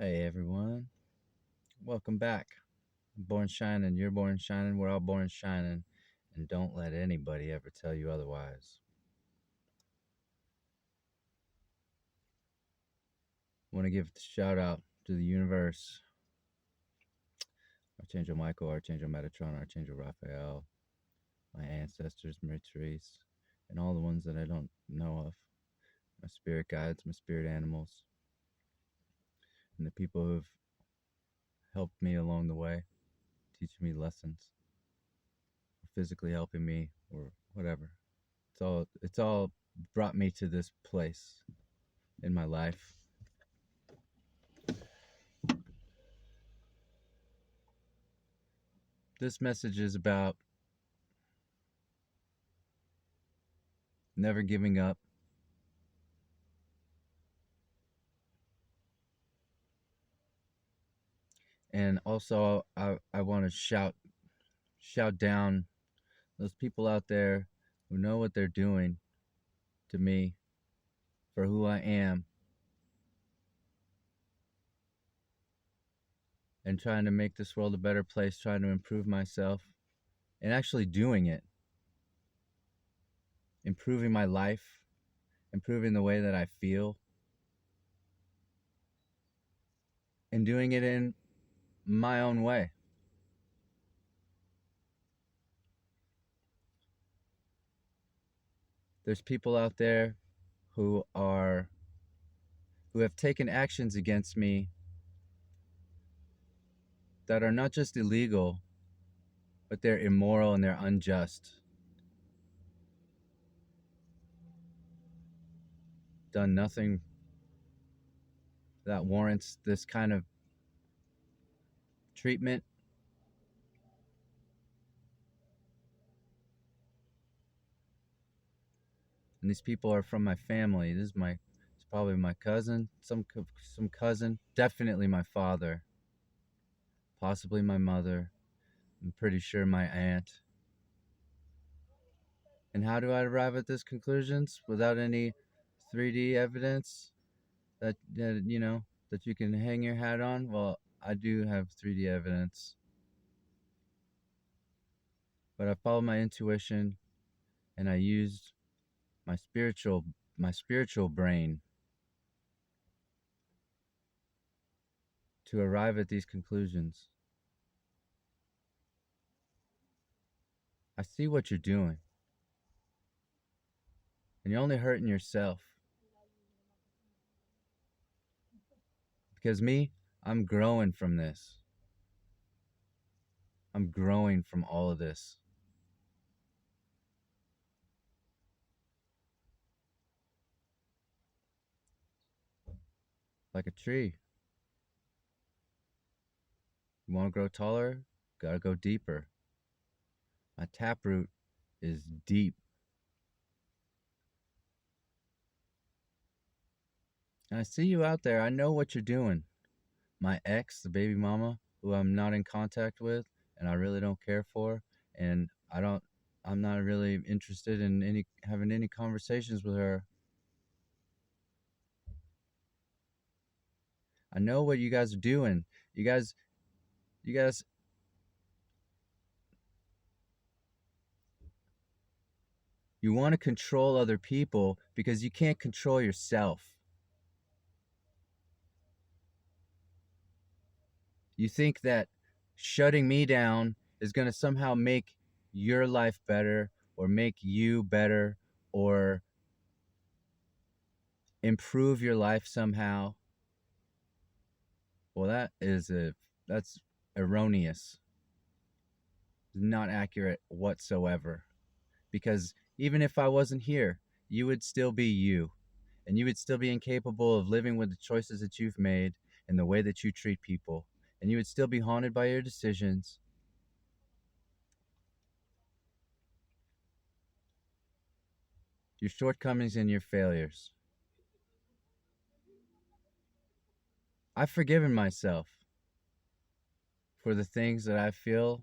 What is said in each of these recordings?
Hey everyone, welcome back. Born shining, you're born shining, we're all born shining, and don't let anybody ever tell you otherwise. I want to give a shout out to the universe, Archangel Michael, Archangel Metatron, Archangel Raphael, my ancestors, Mary Therese, and all the ones that I don't know of, my spirit guides, my spirit animals, and the people who've helped me along the way, teaching me lessons, or physically helping me, or whatever. It's all brought me to this place in my life. This message is about never giving up, and also I want to shout down those people out there who know what they're doing to me for who I am and trying to make this world a better place, trying to improve myself and actually doing it, improving my life, improving the way that I feel, and doing it in my own way. There's people out there who are who have taken actions against me that are not just illegal, but they're immoral and they're unjust. Done nothing that warrants this kind of treatment. And these people are from my family. It's probably my cousin, some cousin, definitely my father, possibly my mother. I'm pretty sure my aunt. And how do I arrive at these conclusions without any 3D evidence that you can hang your hat on? Well, I do have 3D evidence, but I followed my intuition and I used my spiritual brain to arrive at these conclusions. I see what you're doing, and you're only hurting yourself. Because me, I'm growing from this. I'm growing from all of this. Like a tree. You want to grow taller? Gotta go deeper. My taproot is deep. And I see you out there. I know what you're doing. My ex, the baby mama, who I'm not in contact with and I really don't care for, and I'm not really interested in having any conversations with her. I know what you guys are doing. You guys you guys you want to control other people because you can't control yourself. You think that shutting me down is going to somehow make your life better or make you better or improve your life somehow. Well, that's erroneous. Not accurate whatsoever. Because even if I wasn't here, you would still be you. And you would still be incapable of living with the choices that you've made and the way that you treat people. And you would still be haunted by your decisions, your shortcomings, and your failures. I've forgiven myself for the things that I feel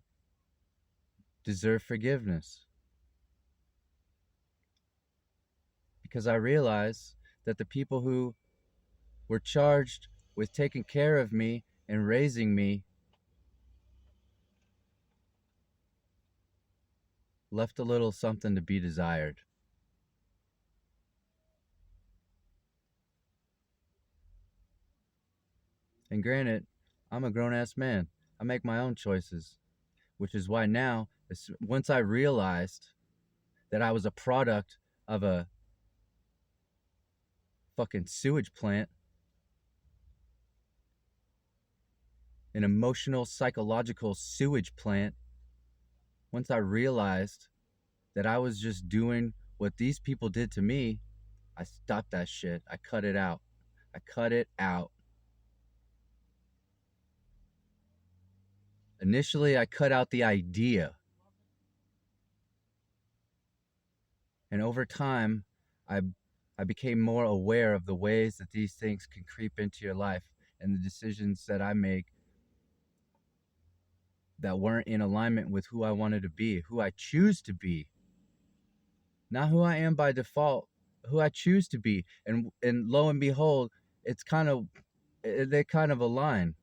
deserve forgiveness because I realize that the people who were charged with taking care of me and raising me left a little something to be desired. And granted, I'm a grown ass man. I make my own choices, which is why now, once I realized that I was a product of a fucking sewage plant, an emotional, psychological sewage plant, once I realized that I was just doing what these people did to me, I stopped that shit. I cut it out. I cut it out. Initially, I cut out the idea. And over time, I, I became more aware of the ways that these things can creep into your life and the decisions that I make that weren't in alignment with who I wanted to be, who I choose to be, not who I am by default, who I choose to be. And lo and behold, it's kind of they kind of align.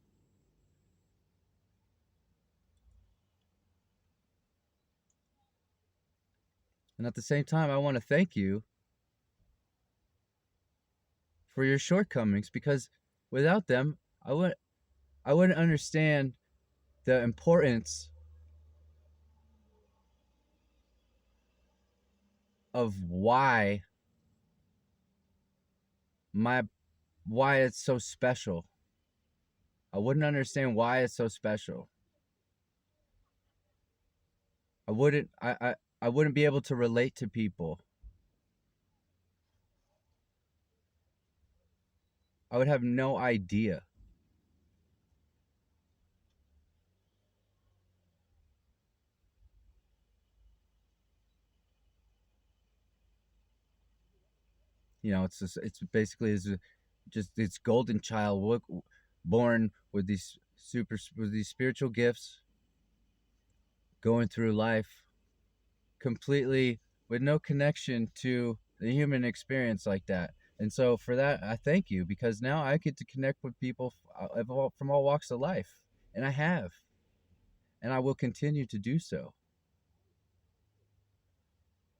And at the same time, I want to thank you for your shortcomings because without them, I wouldn't understand the importance of my why it's so special. I wouldn't understand why it's so special. I wouldn't be able to relate to people. I would have no idea. You know, it's basically just this golden child born with these spiritual gifts, going through life completely with no connection to the human experience like that. And so for that, I thank you because now I get to connect with people from all walks of life, and I have, and I will continue to do so.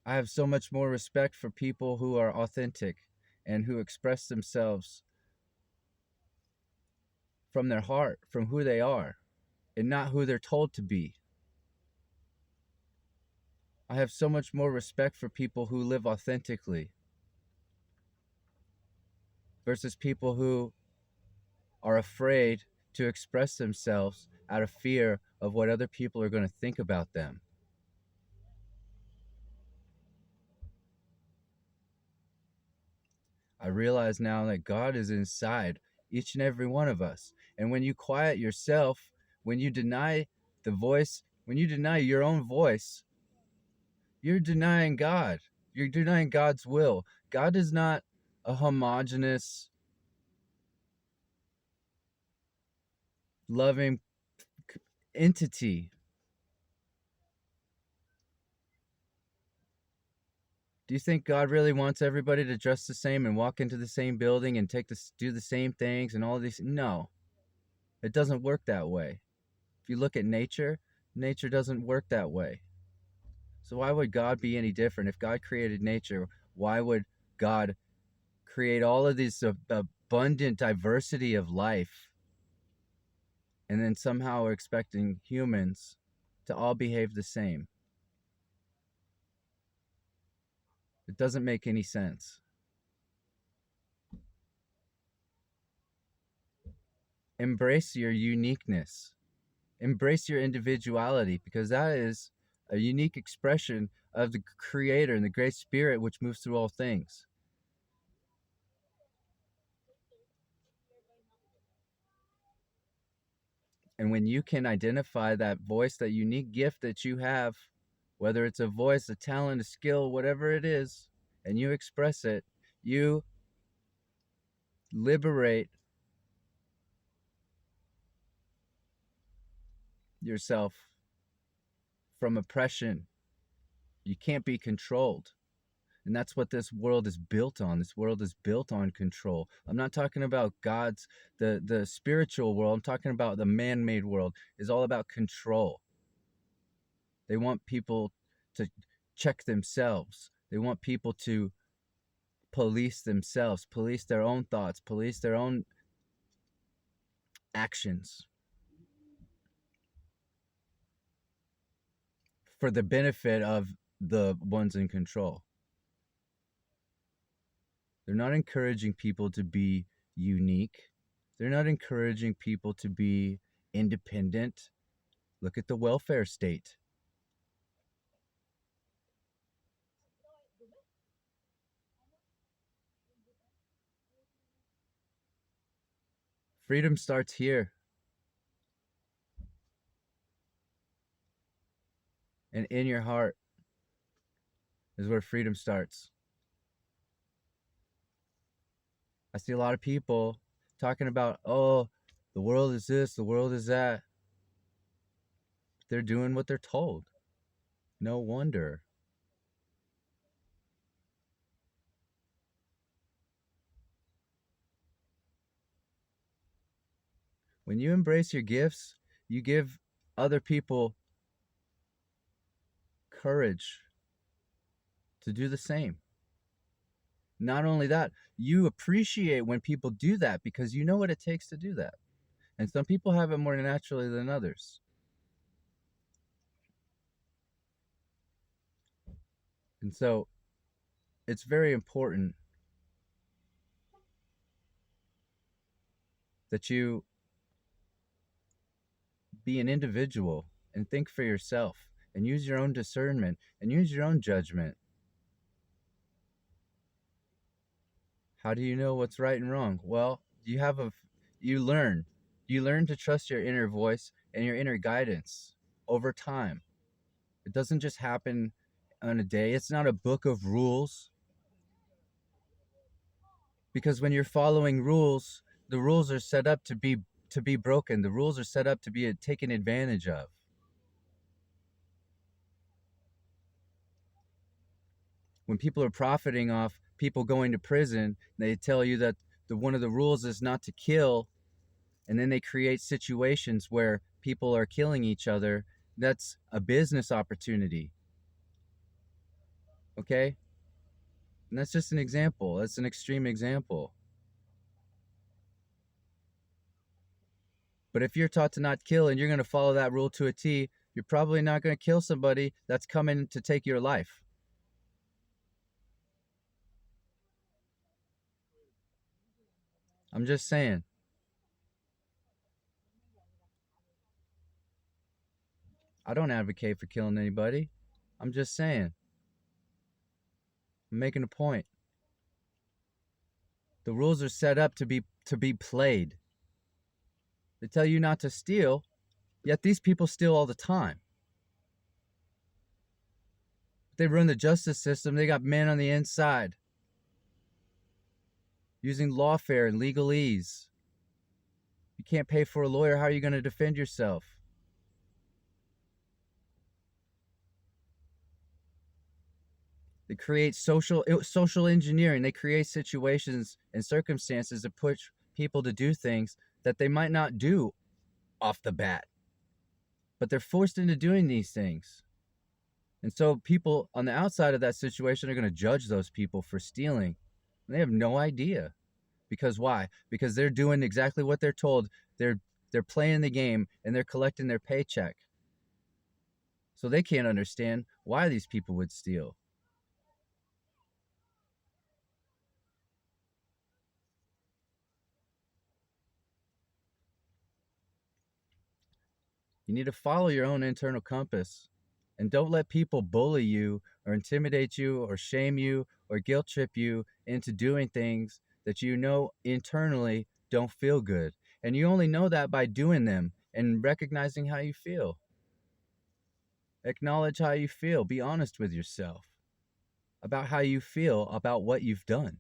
I have so much more respect for people who are authentic and who express themselves from their heart, from who they are, and not who they're told to be. I have so much more respect for people who live authentically versus people who are afraid to express themselves out of fear of what other people are going to think about them. I realize now that God is inside each and every one of us. And when you quiet yourself, when you deny when you deny your own voice, you're denying God. You're denying God's will. God is not a homogenous, loving entity. Do you think God really wants everybody to dress the same and walk into the same building and do the same things and all these? No, it doesn't work that way. If you look at nature, nature doesn't work that way. So why would God be any different? If God created nature, why would God create all of this abundant diversity of life and then somehow we're expecting humans to all behave the same? It doesn't make any sense. Embrace your uniqueness. Embrace your individuality because that is a unique expression of the creator and the great spirit which moves through all things. And when you can identify that voice, that unique gift that you have, whether it's a voice, a talent, a skill, whatever it is, and you express it, you liberate yourself from oppression. You can't be controlled. And that's what this world is built on. This world is built on control. I'm not talking about God's, the spiritual world. I'm talking about the man-made world is all about control. They want people to check themselves. They want people to police themselves, police their own thoughts, police their own actions for the benefit of the ones in control. They're not encouraging people to be unique. They're not encouraging people to be independent. Look at the welfare state. Freedom starts here. And in your heart is where freedom starts. I see a lot of people talking about, oh, the world is this, the world is that. They're doing what they're told. No wonder. When you embrace your gifts, you give other people courage to do the same. Not only that, you appreciate when people do that because you know what it takes to do that. And some people have it more naturally than others. And so it's very important that you be an individual and think for yourself and use your own discernment and use your own judgment. How do you know what's right and wrong? Well, you learn. You learn to trust your inner voice and your inner guidance over time. It doesn't just happen on a day. It's not a book of rules. Because when you're following rules, the rules are set up to be broken. The rules are set up to be taken advantage of. When people are profiting off people going to prison, they tell you that one of the rules is not to kill, and then they create situations where people are killing each other. That's a business opportunity. Okay? And that's just an example. That's an extreme example. But if you're taught to not kill and you're going to follow that rule to a T, you're probably not going to kill somebody that's coming to take your life. I'm just saying. I don't advocate for killing anybody. I'm just saying. I'm making a point. The rules are set up to be played. They tell you not to steal, yet these people steal all the time. They run the justice system. They got men on the inside using lawfare and legalese. You can't pay for a lawyer. How are you going to defend yourself? They create social engineering. They create situations and circumstances that push people to do things that they might not do off the bat, but they're forced into doing these things. And so people on the outside of that situation are going to judge those people for stealing. And they have no idea. Because why? Because they're doing exactly what they're told. They're playing the game and they're collecting their paycheck. So they can't understand why these people would steal. You need to follow your own internal compass and don't let people bully you or intimidate you or shame you or guilt trip you into doing things that you know internally don't feel good. And you only know that by doing them and recognizing how you feel. Acknowledge how you feel. Be honest with yourself about how you feel about what you've done.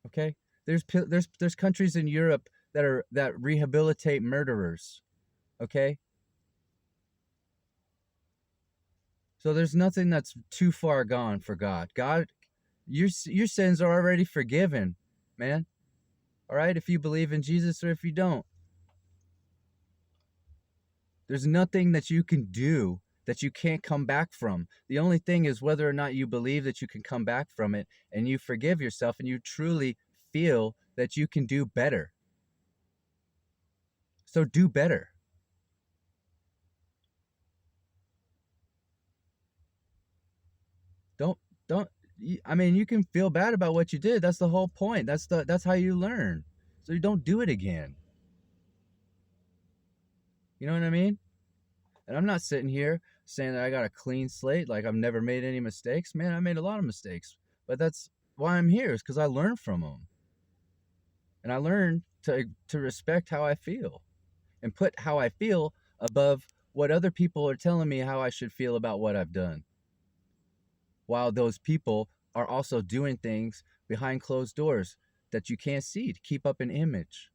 Okay? There's countries in Europe that rehabilitate murderers. Okay? So there's nothing that's too far gone for God. God, your sins are already forgiven, man. All right? If you believe in Jesus or if you don't. There's nothing that you can do that you can't come back from. The only thing is whether or not you believe that you can come back from it and you forgive yourself and you truly feel that you can do better. So do better. Don't don't I mean, you can feel bad about what you did. That's the whole point. That's how you learn. So you don't do it again. You know what I mean? And I'm not sitting here saying that I got a clean slate, like I've never made any mistakes. Man, I made a lot of mistakes. But that's why I'm here, is because I learned from them. And I learned to respect how I feel and put how I feel above what other people are telling me how I should feel about what I've done. While those people are also doing things behind closed doors that you can't see to keep up an image.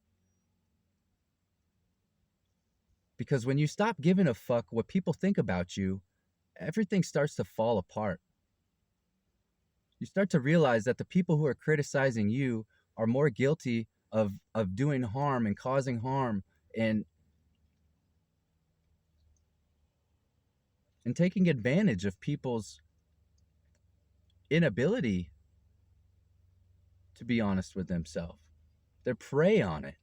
Because when you stop giving a fuck what people think about you, everything starts to fall apart. You start to realize that the people who are criticizing you are more guilty of doing harm and causing harm and taking advantage of people's inability to be honest with themselves. They prey on it.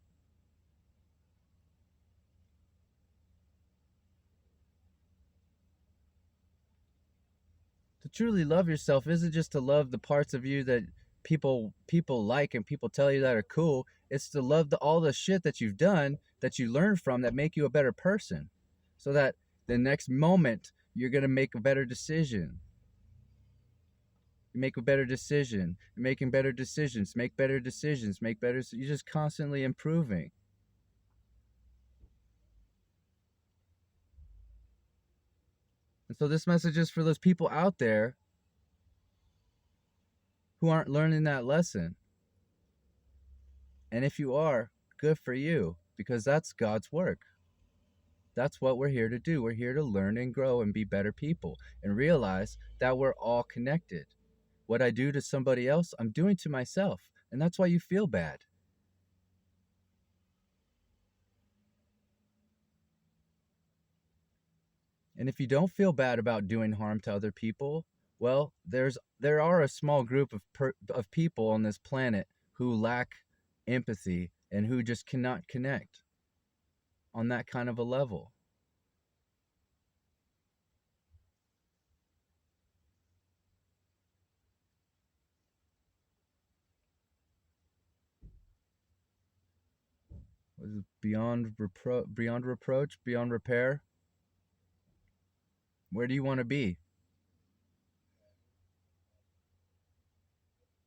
To truly love yourself isn't just to love the parts of you that people like and people tell you that are cool. It's to love all the shit that you've done, that you learn from, that make you a better person, so that the next moment you're gonna make a better decision. You make a better decision. You're making better decisions. Make better decisions. Make better. You're just constantly improving. And so this message is for those people out there who aren't learning that lesson. And if you are, good for you, because that's God's work. That's what we're here to do. We're here to learn and grow and be better people and realize that we're all connected. What I do to somebody else, I'm doing to myself. And that's why you feel bad. And if you don't feel bad about doing harm to other people, well, there are a small group of people on this planet who lack empathy and who just cannot connect on that kind of a level. Was it beyond reproach, beyond repair? Where do you want to be?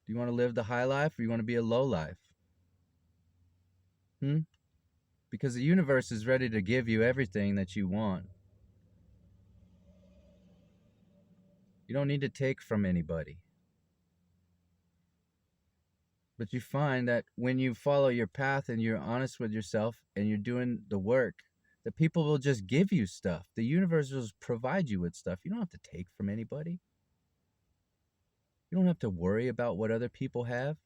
Do you want to live the high life or you want to be a low life? Hmm? Because the universe is ready to give you everything that you want. You don't need to take from anybody. But you find that when you follow your path and you're honest with yourself and you're doing the work, the people will just give you stuff. The universe will provide you with stuff. You don't have to take from anybody. You don't have to worry about what other people have.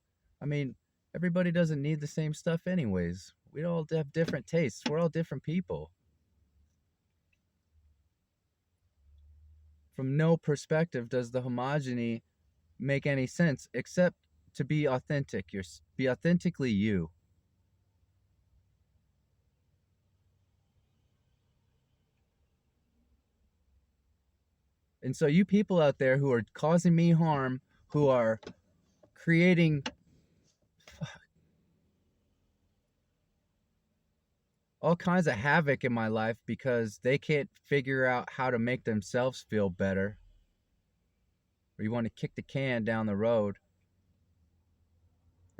I mean, everybody doesn't need the same stuff anyways. We all have different tastes. We're all different people. From no perspective does the homogeny make any sense except to be authentic. Be authentically you. And so you people out there who are causing me harm, who are creating all kinds of havoc in my life because they can't figure out how to make themselves feel better, or you want to kick the can down the road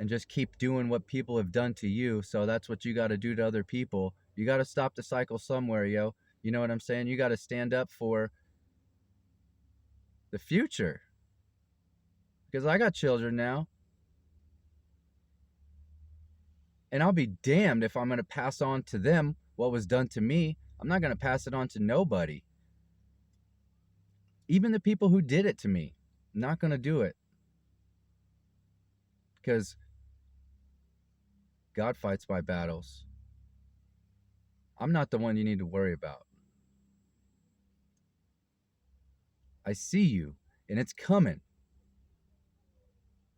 and just keep doing what people have done to you, so that's what you got to do to other people. You got to stop the cycle somewhere, yo. You know what I'm saying? You got to stand up for the future, because I got children now, and I'll be damned if I'm going to pass on to them what was done to me. I'm not going to pass it on to nobody. Even the people who did it to me, I'm not going to do it. Because God fights my battles. I'm not the one you need to worry about. I see you, and it's coming.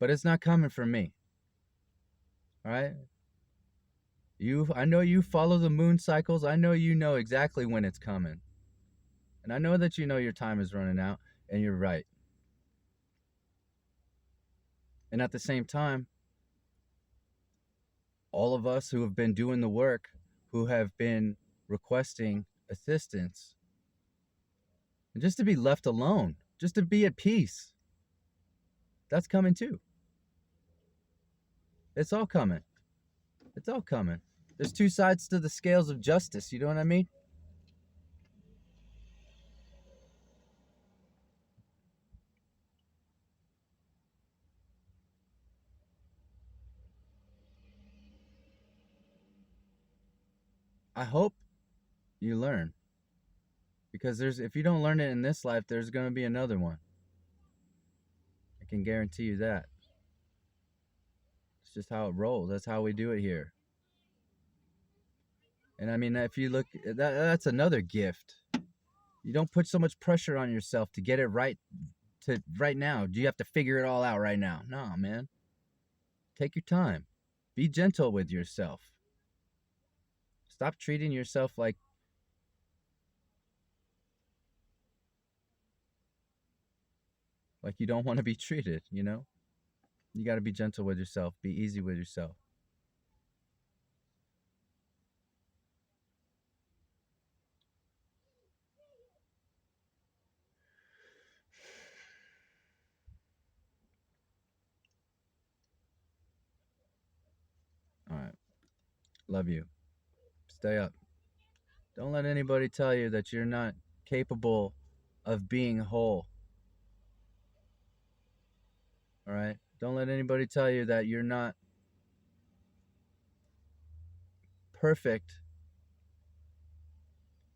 But it's not coming from me. All right? I know you follow the moon cycles. I know you know exactly when it's coming. And I know that you know your time is running out, and you're right. And at the same time, all of us who have been doing the work, who have been requesting assistance, and just to be left alone, just to be at peace, that's coming too. It's all coming. It's all coming. There's two sides to the scales of justice. You know what I mean? I hope you learn. Because if you don't learn it in this life, there's going to be another one. I can guarantee you that. It's just how it rolls. That's how we do it here. And I mean, if you look, that's another gift. You don't put so much pressure on yourself to get it right right now. Do you have to figure it all out right now? No, man. Take your time. Be gentle with yourself. Stop treating yourself like you don't want to be treated, you know? You got to be gentle with yourself. Be easy with yourself. All right. Love you. Stay up. Don't let anybody tell you that you're not capable of being whole. All right? Don't let anybody tell you that you're not perfect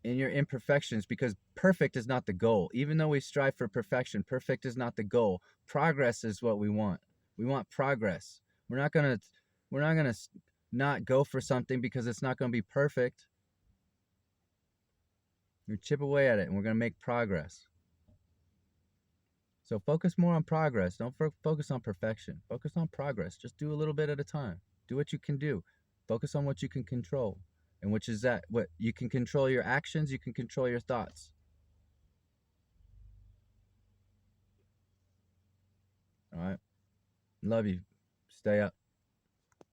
in your imperfections, because perfect is not the goal. Even though we strive for perfection, perfect is not the goal. Progress is what we want. We want progress. We're not going to not go for something because it's not going to be perfect. We chip away at it and we're going to make progress. So focus more on progress. Don't focus on perfection. Focus on progress. Just do a little bit at a time. Do what you can do. Focus on what you can control. And which is that what you can control your actions, you can control your thoughts. All right. Love you. Stay up.